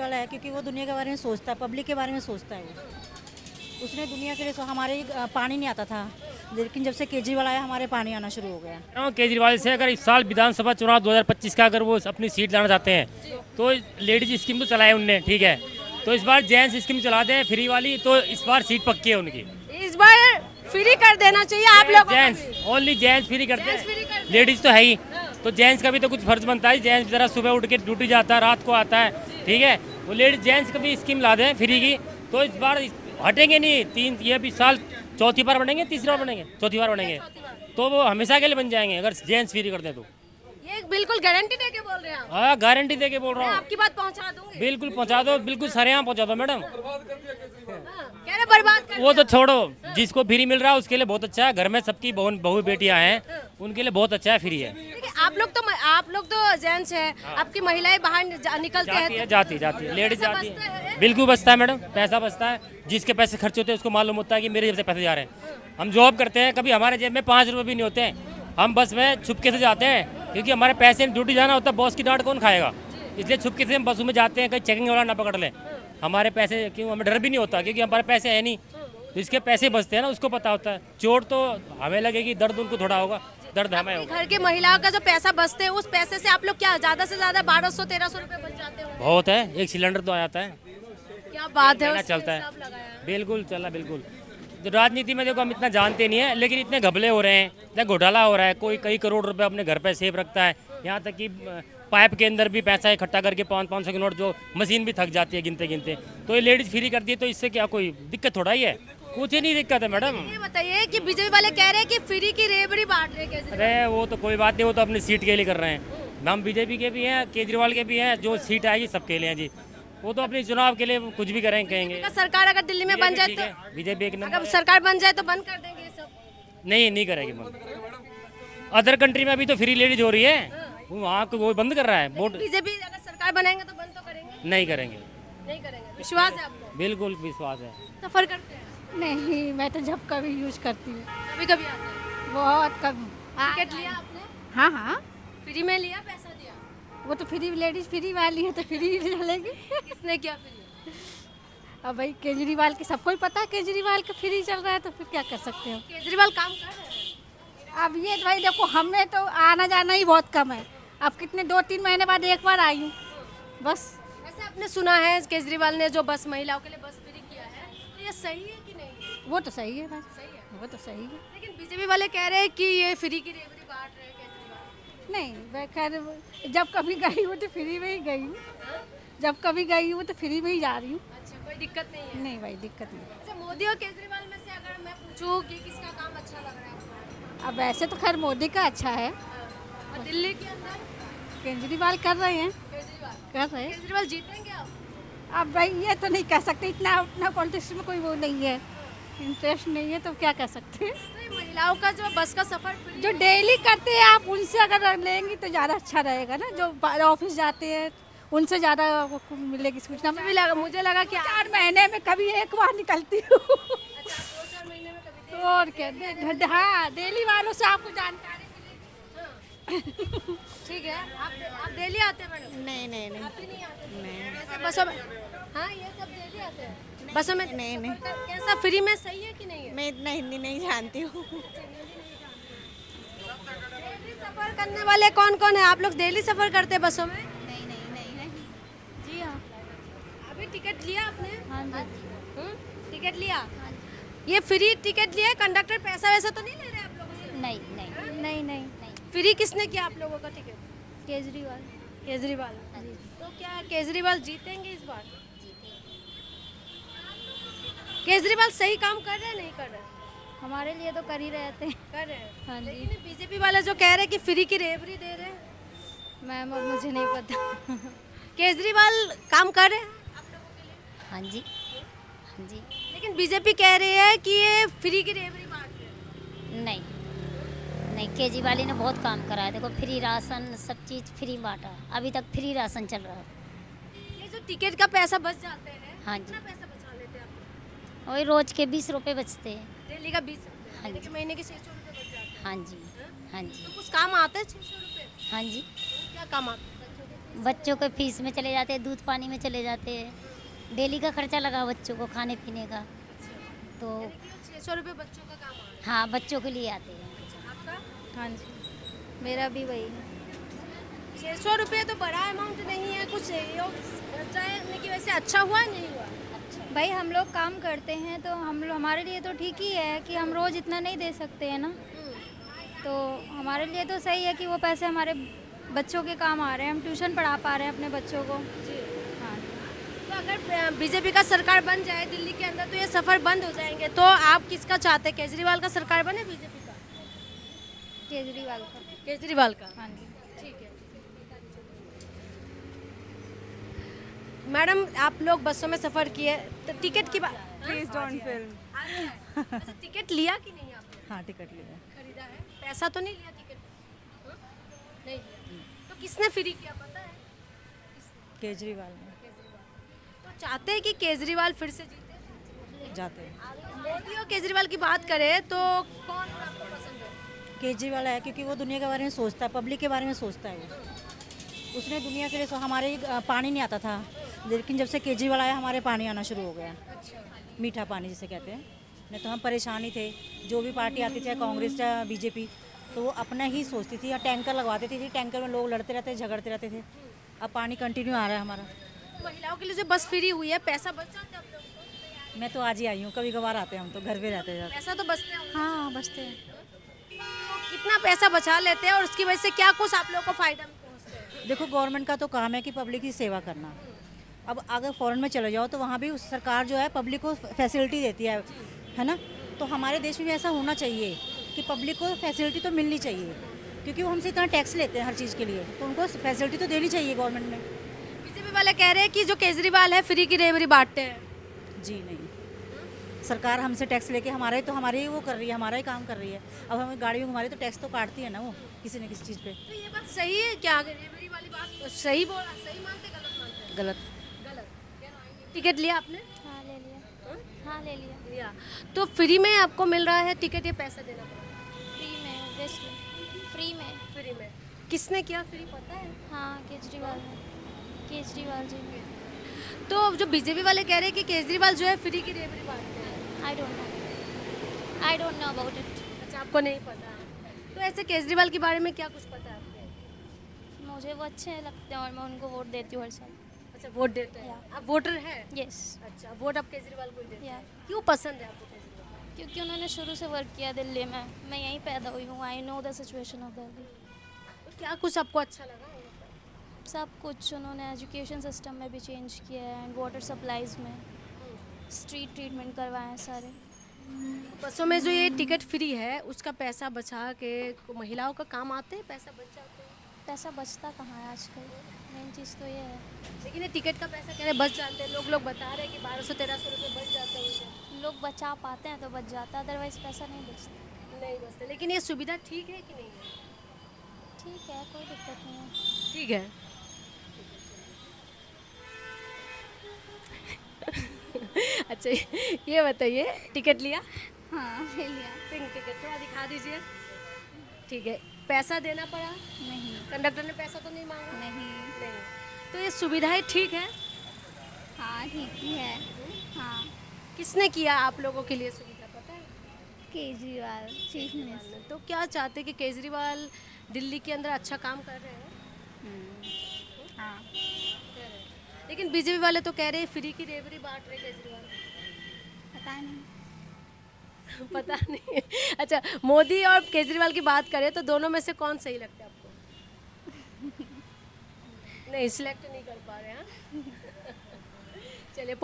वाला है, क्योंकि वो दुनिया के बारे में सोचता है, पब्लिक के बारे में सोचता है। वो उसने दुनिया के लिए हमारे पानी नहीं आता था, लेकिन जब से केजरीवाल आया हमारे पानी आना शुरू हो गया। केजरीवाल से अगर इस साल विधानसभा चुनाव 2025 का अगर वो अपनी सीट लाना चाहते हैं तो लेडीज स्कीम तो चलाए उनने, ठीक है, तो इस बार जेंट्स स्कीम चला दें फ्री वाली, तो इस बार सीट पक्की है उनकी। इस बार फ्री कर देना चाहिए आप लोग। जेंट्स ओनली जेंट्स फ्री करते हैं, लेडीज तो है ही, तो जेंट्स का भी तो कुछ फर्ज बनता है। जेंट्स जरा सुबह उठ के ड्यूटी जाता है, रात को आता है, ठीक है, वो लेडीज जेंट्स का भी स्कीम ला दें फ्री की, तो इस बार हटेंगे नहीं। ये भी साल चौथी बार बनेंगे, तीसरी बार बनेंगे, चौथी बार बनेंगे, तो वो हमेशा के लिए बन जाएंगे अगर जेंट्स फ्री कर दें तो। ये बिल्कुल गारंटी दे के बोल रहे हैं आप? हाँ, गारंटी दे के बोल रहा हूँ। आपकी बात पहुंचा दूंगी। बिल्कुल पहुँचा दो, बिल्कुल सरेआम पहुँचा दो मैडम। कह रहे बर्बाद कर वो तो छोड़ो, जिसको फ्री मिल रहा है उसके लिए बहुत अच्छा है। घर में सबकी बहू बेटियां हैं, उनके लिए बहुत अच्छा है, फ्री है। देखिए, आप लोग तो जेंट्स हैं, आपकी महिलाएं बाहर निकलते हैं, जाती है लेडीज जाती है, बिल्कुल बचता है मैडम, पैसा बचता है। जिसके पैसे खर्च होते हैं उसको मालूम होता है कि मेरे जेब से पैसे जा रहे हैं। हम जॉब करते हैं, कभी हमारे जेब में 5 रुपये भी नहीं होते हैं, हम बस में छुपके से जाते हैं, क्योंकि हमारे पैसे ड्यूटी जाना होता है, बॉस की डांट कौन खाएगा, इसलिए छुपके से हम बसों में जाते हैं, कहीं चेकिंग वाला ना पकड़ ले। हमारे पैसे क्यों, हमें डर भी नहीं होता, क्योंकि हमारे पैसे है नहीं, तो इसके पैसे बचते हैं ना, उसको पता होता है। चोट तो हमें लगेगी, दर्द उनको थोड़ा होगा, दर्द हमें होगा। घर की महिलाओं का जो पैसा बचते हैं उस पैसे से आप लोग क्या ज्यादा से ज्यादा 1200-1300 रुपए बच जाते हो? बहुत है, एक सिलेंडर तो आ जाता है। क्या बात है, चलता है, बिल्कुल चला, बिल्कुल। जो राजनीति में देखो हम इतना जानते नहीं है, लेकिन इतने घपले हो रहे हैं, इतना घोटाला हो रहा है, कोई कई करोड़ रुपए अपने घर पे सेव रखता है, यहाँ तक कि पाइप के अंदर भी पैसा इकट्ठा करके 500 के नोट, जो मशीन भी थक जाती है गिनते गिनते। तो ये लेडीज फ्री कर दी है, तो इससे क्या कोई दिक्कत थोड़ा ही है? कुछ ही नहीं दिक्कत है मैडम। ये बताइए कि बीजेपी वाले कह रहे हैं कि फ्री की रेबड़ी बांट रहे हैं। अरे वो तो कोई बात नहीं, वो तो अपनी सीट के लिए कर रहे हैं। हम बीजेपी के भी हैं, केजरीवाल के भी हैं, जो सीट आएगी सबके लिए हैं जी। वो तो अपने चुनाव के लिए कुछ भी करेंगे, कहेंगे। सरकार अगर दिल्ली में बन जाए तो बीजेपी एक नंबर, अगर सरकार बन जाए तो बंद कर देंगे ये सब? नहीं करेगी बंद। अदर कंट्री में अभी तो फ्री लेडीज हो रही है, वहाँ को वो बंद कर रहा है। वोट बीजेपी अगर सरकार बनाएंगे तो बंद तो करेंगे? नहीं करेंगे। विश्वास है आपको? बिल्कुल विश्वास है। सफर करते हैं? नहीं, मैं तो जब कभी यूज करती हूँ, कभी कभी आते हैं। बहुत कम। टिकट लिया आपने? हाँ हाँ, फ्री में लिया, पैसा दिया? वो तो फ्री, लेडीज फ्री वाली है तो फ्री चलेगी। किसने किया फ्री? अब भाई केजरीवाल की सबको ही पता है, केजरीवाल का फ्री चल रहा है, तो फिर क्या कर सकते हो। केजरीवाल काम कर रहे हैं? अब ये भाई देखो, हमें तो आना जाना ही बहुत कम है। अब कितने 2-3 महीने बाद एक बार आई हूँ बस। वैसे आपने सुना है केजरीवाल ने जो बस महिलाओं के लिए बस फ्री किया है, तो ये सही है कि नहीं? वो तो सही है भाई, सही है, वो तो सही है। लेकिन बीजेपी वाले कह रहे हैं कि ये फ्री की रेवड़ी बांट रहे हैं केजरीवाल। नहीं, मैं खैर जब कभी गई हूँ तो फ्री में ही गई हूँ, जब कभी गई हूँ तो फ्री में ही जा रही हूँ। अच्छा, कोई दिक्कत नहीं है? नहीं भाई, दिक्कत नहीं। अच्छा, मोदी और केजरीवाल में से अगर मैं पूछूं कि किसका काम अच्छा लग रहा है आपको? अब वैसे तो खैर मोदी का अच्छा है, और दिल्ली के अंदर केजरीवाल कर रहे हैं, केजरीवाल कर रहे हैं। केजरीवाल जीतेंगे आप? अब भाई ये तो नहीं कह सकते, इतना अपना पॉलिटिक्स में कोई वो नहीं है, इंटरेस्ट नहीं है, तो क्या कह सकते हैं। तो ये महिलाओं का जो बस का सफर फ्री जो डेली करते हैं आप उनसे अगर लेंगी तो ज़्यादा अच्छा रहेगा ना, जो ऑफिस जाते हैं उनसे ज़्यादा मिलेगी सूचना। मुझे लगा कि 4 महीने में कभी एक बार निकलती हूँ। अच्छा, 2-4 महीने में कभी और क्या, हाँ, डेली वालों से आपको जानकारी ठीक है। आप डेली आते हैं मैडम? नहीं आप ही नहीं आते? नहीं। बसों में, हाँ, ये सब डेली आते हैं बसों में? नहीं। कैसा, फ्री में सही है कि नहीं है? मैं इतना हिंदी नहीं जानती हूँ। डेली सफर करने वाले कौन कौन है? आप लोग डेली सफर करते हैं बसों में? नहीं। जी हाँ। अभी टिकट लिया आपने? हाँ जी। टिकट लिया? ये फ्री टिकट लिया है, कंडक्टर पैसा वैसा तो नहीं ले रहे आप लोगों से? नहीं, फ्री किसने किया आप लोगों का टिकट? केजरीवाल। केजरीवाल। तो क्या केजरीवाल जीतेंगे इस बार? केजरीवाल सही काम कर रहे हैं, नहीं कर रहे हैं? हमारे लिए तो कर ही रहे थे। कर रहे हैं। हाँ जी। लेकिन बीजेपी वाले जो कह रहे हैं कि फ्री की रेवड़ी दे रहे हैं, मैम अब मुझे नहीं पता। केजरीवाल काम कर रहे हैं आप लोगों के लिए? हाँ जी, हाँ जी। लेकिन बीजेपी कह रही है कि ये फ्री की रेवड़ी बांट रहे हैं। नहीं, केजरीवाल ने बहुत काम करा है। देखो, फ्री राशन, सब चीज़ फ्री बांटा, अभी तक फ्री राशन चल रहा है। ये जो टिकट का पैसा बच जाते हैं, हाँ जी। कितना पैसा बचा लेते हैं आप? वही रोज के 20 रुपये बचते हैं। डेली का 20 रुपये, हाँ यानी जी। कि महीने के 600 रुपये बच जाते हैं। हाँ जी, हाँ जी, तो कुछ काम आते हैं 600 रुपये? हाँ जी। क्या काम आता है? बच्चों के फीस में चले जाते हैं, दूध पानी में चले जाते हैं, डेली का खर्चा लगा बच्चों को खाने पीने का। तो 600 रुपये बच्चों का काम आ रहा हाँ, बच्चों के लिए आते हैं। है आपका हाँ जी, मेरा भी वही है। 600 रुपये तो बड़ा अमाउंट नहीं है, कुछ बचाने की वजह से अच्छा हुआ नहीं हुआ? भाई हम लोग काम करते हैं तो हमारे लिए तो ठीक ही है कि हम रोज़ इतना नहीं दे सकते हैं ना, तो हमारे लिए तो सही है कि वो पैसे हमारे बच्चों के काम आ रहे हैं, हम ट्यूशन पढ़ा पा रहे हैं अपने बच्चों को। हाँ, तो अगर बीजेपी का सरकार बन जाए दिल्ली के अंदर तो ये सफ़र बंद हो जाएंगे, तो आप किसका चाहते हैं, केजरीवाल का सरकार बने बीजेपी का? केजरीवाल का। केजरीवाल का। हाँ जी। ठीक है। मैडम आप लोग बसों में सफ़र किए तो टिकट की बात प्लीज डोंट फिल्म। अच्छा, टिकट लिया कि नहीं आपने? हाँ, टिकट लिया। खरीदा है, पैसा तो नहीं लिया टिकट? हाँ? नहीं लिया। तो किसने फ्री किया पता है? केजरीवाल में तो चाहते हैं कि केजरीवाल फिर से जीते? जाते हैं। मोदी और केजरीवाल की बात करें तो कौन आपको पसंद है? केजरीवाल है क्योंकि वो दुनिया के बारे में सोचता है, पब्लिक के बारे में सोचता है वो। उसने दुनिया के लिए हमारे पानी नहीं आता था, लेकिन जब से केजरीवाल आया हमारे पानी आना शुरू हो गया। मीठा पानी जिसे कहते हैं। नहीं तो हम परेशान ही थे, जो भी पार्टी आती थी, कांग्रेस या बीजेपी, तो वो अपना ही सोचती थी या टैंकर लगवाती थी, टैंकर में लोग लड़ते रहते, झगड़ते रहते थे। अब पानी कंटिन्यू आ रहा है हमारा। महिलाओं के लिए जो बस फ्री हुई है, पैसा बच जाता है आप लोगों को? मैं तो आज ही आई हूँ, कभी कभार आते हैं हम तो, घर पे रहते हैं। पैसा तो बचते हैं। हाँ, बचते हैं। तो कितना पैसा बचा लेते हैं और उसकी वजह से क्या कुछ आप लोगों को फायदा में पहुंचता है? देखो, गवर्नमेंट का तो काम है कि पब्लिक की सेवा करना। अब अगर फॉरेन में चले जाओ तो वहाँ भी उस सरकार जो है पब्लिक को फैसिलिटी देती है ना। तो हमारे देश में भी ऐसा होना चाहिए कि पब्लिक को फैसिलिटी तो मिलनी चाहिए, क्योंकि वो हमसे इतना टैक्स लेते हैं हर चीज़ के लिए, तो उनको फैसिलिटी तो देनी चाहिए गवर्नमेंट ने। बीजेपी वाले कह रहे हैं कि जो केजरीवाल है फ्री की रेवड़ी बांटते हैं। जी नहीं, सरकार हमसे टैक्स लेके हमारे ही वो कर रही है, हमारा ही काम कर रही है। अब हमें गाड़ी में घुमा रही है तो टैक्स तो काटती है ना वो, किसी न किसी चीज़ पे। तो ये बात सही है क्या? रेवड़ी वाली बात तो सही बोला, सही मानते गलत मानते? गलत। गलत। टिकट लिया आपने? हाँ ले लिया। हाँ ले लिया। लिया। तो फ्री में आपको मिल रहा है टिकट या पैसा देना पड़ा? फ्री में, ऑब्वियसली फ्री में। फ्री में। किसने किया फ्री पता है? हाँ, केजरीवाल ने, केजरीवाल जी ने। तो जो बीजेपी वाले कह रहे हैं कि केजरीवाल जो है फ्री की रेवड़ी बांटते हैं। I don't know about it. अच्छा, आपको नहीं पता। तो ऐसे केजरीवाल के बारे में क्या कुछ पता है आपको? मुझे वो अच्छे लगते हैं और मैं उनको वोट देती हूँ हर साल। अच्छा, वोट देते हैं आप? वोटर है? यस। अच्छा, वोट आप केजरीवाल को ही देते हैं। या क्यों पसंद है आपको केजरीवाल? क्योंकि उन्होंने शुरू से वर्क किया दिल्ली में, मैं यहीं पैदा हुई हूँ। I know the situation of Delhi. तो क्या कुछ आपको अच्छा लगा? सब कुछ उन्होंने एजुकेशन सिस्टम में भी चेंज किया है एंड वाटर सप्लाईज में स्ट्रीट ट्रीटमेंट करवाए हैं सारे। बसों में जो ये टिकट फ्री है उसका पैसा बचा के महिलाओं का काम आते हैं, पैसा बच जाते हैं। पैसा बचता कहाँ है आजकल, मेन चीज़ तो ये है। लेकिन ये टिकट का पैसा कह रहे बच जाते हैं, लोग बता रहे हैं कि 1200-1300 रुपये बच जाते हैं उनसे। लोग बचा पाते हैं तो बच जाता, अदरवाइज पैसा नहीं बचता। नहीं बचते। लेकिन ये सुविधा ठीक है कि नहीं है? ठीक है, कोई दिक्कत नहीं है। ठीक है। अच्छा, ये बताइए टिकट लिया? हाँ ले लिया। पिंक टिकट थोड़ा दिखा दीजिए। ठीक है। पैसा देना पड़ा? नहीं। कंडक्टर ने पैसा तो नहीं मांगा? नहीं। नहीं। तो ये सुविधाएं ठीक है? हाँ ठीक ही है। हाँ। किसने किया आप लोगों के लिए सुविधा पता है? Kejriwal chief minister. तो क्या चाहते हैं कि केजरीवाल दिल्ली के अंदर अच्छा काम कर रहे हैं? हाँ। लेकिन बीजेपी वाले तो कह रहे हैं फ्री की रेवड़ी बांट रहे केजरीवाल। पता नहीं। पता नहीं। अच्छा, मोदी और केजरीवाल की बात करें तो दोनों में से कौन सही लगता है आपको? नहीं, सिलेक्ट नहीं कर पा रहे हैं। चलिए,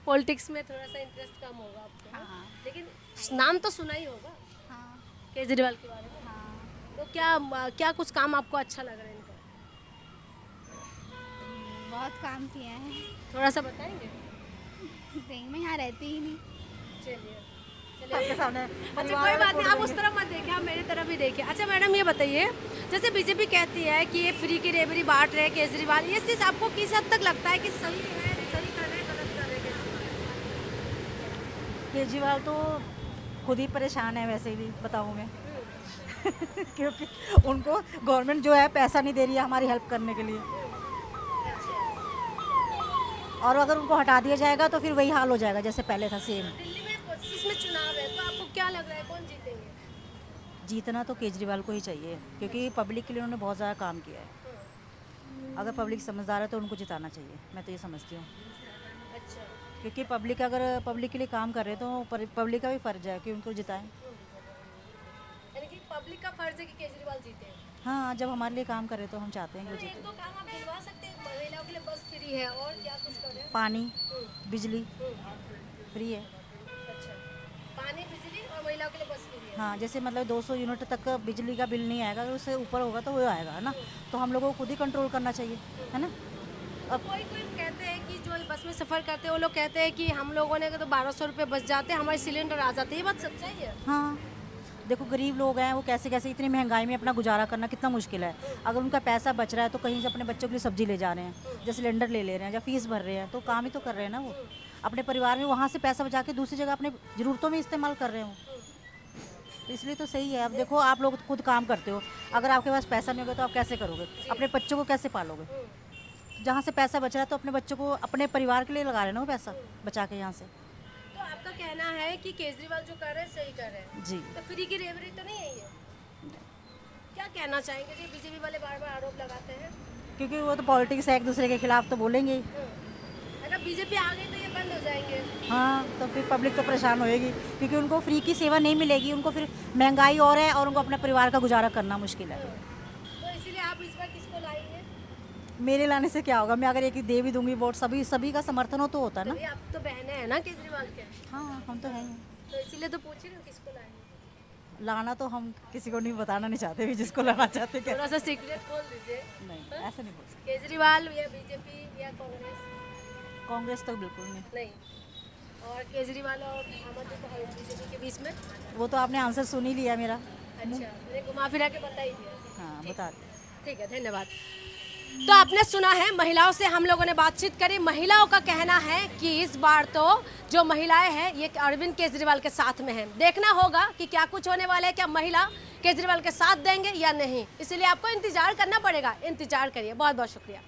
पॉलिटिक्स में थोड़ा सा इंटरेस्ट कम होगा आपको। हाँ। लेकिन नाम तो सुना ही होगा हाँ। केजरीवाल के बारे में। हाँ। तो क्या कुछ काम आपको अच्छा लग रहा है इनका? बहुत काम किया है। थोड़ा सा बताएंगे? नहीं, मैं यहाँ रहती ही नहीं। चलिए। आपके सामने अच्छा, कोई बात नहीं, आप उस तरफ मत देखिए, आप मेरी तरफ ही देखिए। अच्छा मैडम, ये बताइए, जैसे बीजेपी कहती है कि ये फ्री की रेवड़ी बांट रहे हैं केजरीवाल, ये चीज़ आपको किस हद तक लगता है कि सही है, सही कर रहे हैं, गलत कर रहे हैं? केजरीवाल तो खुद ही परेशान है वैसे भी, बताऊँ मैं। क्योंकि उनको गवर्नमेंट जो है पैसा नहीं दे रही है हमारी हेल्प करने के लिए, और अगर उनको हटा दिया जाएगा तो फिर वही हाल हो जाएगा जैसे पहले था सेम। दिल्ली में 25 में चुनाव है, तो आपको क्या लग रहा है कौन जीतेंगे? जीतना तो केजरीवाल को ही चाहिए, क्योंकि पब्लिक के लिए उन्होंने बहुत ज़्यादा काम किया है। अगर पब्लिक समझदार है तो उनको जिताना चाहिए, मैं तो ये समझती हूँ। अच्छा, क्योंकि पब्लिक अगर पब्लिक के लिए काम कर रहे हैं तो पब्लिक का भी फ़र्ज है कि उनको जिताएं। यानी कि पब्लिक का फर्ज है कि केजरीवाल जीते। हाँ, जब हमारे लिए काम कर रहे हैं तो हम चाहते हैं कि वो एक जीते। दो काम आप गिनवा सकते हैं? महिलाओं के लिए बस फ्री है, और क्या कुछ कर रहे हैं? पानी, बिजली फ्री है। अच्छा, पानी, बिजली और महिलाओं के लिए बस फ्री है। हाँ, जैसे मतलब 200 यूनिट तक का बिजली का बिल नहीं आएगा, अगर उससे ऊपर होगा तो वो आएगा, है ना। तो हम लोगों को खुद ही कंट्रोल करना चाहिए, है ना। अब कोई कोई कहते हैं कि जो बस में सफ़र करते हैं वो लोग कहते हैं कि हम लोगों ने तो 1200 रुपये बच जाते हैं, हमारे सिलेंडर आ जाते हैं। ये बात सच्चाई है? हाँ, देखो गरीब लोग हैं, वो कैसे कैसे इतनी महंगाई में अपना गुजारा करना कितना मुश्किल है। अगर उनका पैसा बच रहा है तो कहीं से अपने बच्चों के लिए सब्जी ले जा रहे हैं, या सिलेंडर ले ले रहे हैं, या फीस भर रहे हैं, तो काम ही तो कर रहे हैं ना वो। अपने परिवार में वहाँ से पैसा बचा के दूसरी जगह अपने ज़रूरतों में इस्तेमाल कर रहे हो, तो इसलिए तो सही है। अब देखो आप लोग खुद काम करते हो, अगर आपके पास पैसा नहीं होगा तो आप कैसे करोगे, अपने बच्चों को कैसे पालोगे। जहाँ से पैसा बच रहा है तो अपने बच्चों को, अपने परिवार के लिए लगा रहे हैं ना वो पैसा बचा के यहाँ से। तो आपका कहना है कि केजरीवाल जो कर रहे हैं सही कर रहे हैं, जी, तो फ्री की रेवड़ी तो नहीं है ये? क्या कहना चाहेंगे जी? बीजेपी वाले बार बार आरोप लगाते हैं। क्योंकि वो तो पॉलिटिक्स है, एक दूसरे के खिलाफ तो बोलेंगे ही। अगर बीजेपी आ गई तो ये बंद हो जाएंगे। हाँ, तो फिर पब्लिक तो परेशान होएगी, क्योंकि उनको फ्री की सेवा नहीं मिलेगी, उनको फिर महंगाई और है और उनको अपने परिवार का गुजारा करना मुश्किल है। तो इसीलिए आप इस बार किसको लाएंगे? मेरे लाने से क्या होगा, मैं अगर एक ही दे भी दूंगी वोट, सभी का समर्थन हो तो होता है ना। अरे आप तो बहनें हैं ना केजरीवाल के, हाँ, हम तो हैं ही। तो इसीलिए तो पूछ रही हूँ किसको लाएंगे। लाना तो हम किसी को नहीं बताना नहीं चाहते भी, जिसको लाना चाहते क्या। थोड़ा सा सीक्रेट खोल दीजिए। नहीं, ऐसा नहीं बोल सकते। केजरीवाल या बीजेपी या कांग्रेस? कांग्रेस तो बिल्कुल नहीं। नहीं। और केजरीवाल और आम आदमी पार्टी बीजेपी के बीच में? वो तो आपने आंसर सुन ही लिया मेरा। अच्छा, मैंने घुमा फिरा के बता ही दिया। हाँ, बता। ठीक है, धन्यवाद। तो आपने सुना है, महिलाओं से हम लोगों ने बातचीत करी। महिलाओं का कहना है कि इस बार तो जो महिलाएं हैं ये अरविंद केजरीवाल के साथ में हैं। देखना होगा कि क्या कुछ होने वाला है, क्या महिला केजरीवाल के साथ देंगे या नहीं। इसलिए आपको इंतजार करना पड़ेगा। इंतजार करिए। बहुत बहुत शुक्रिया।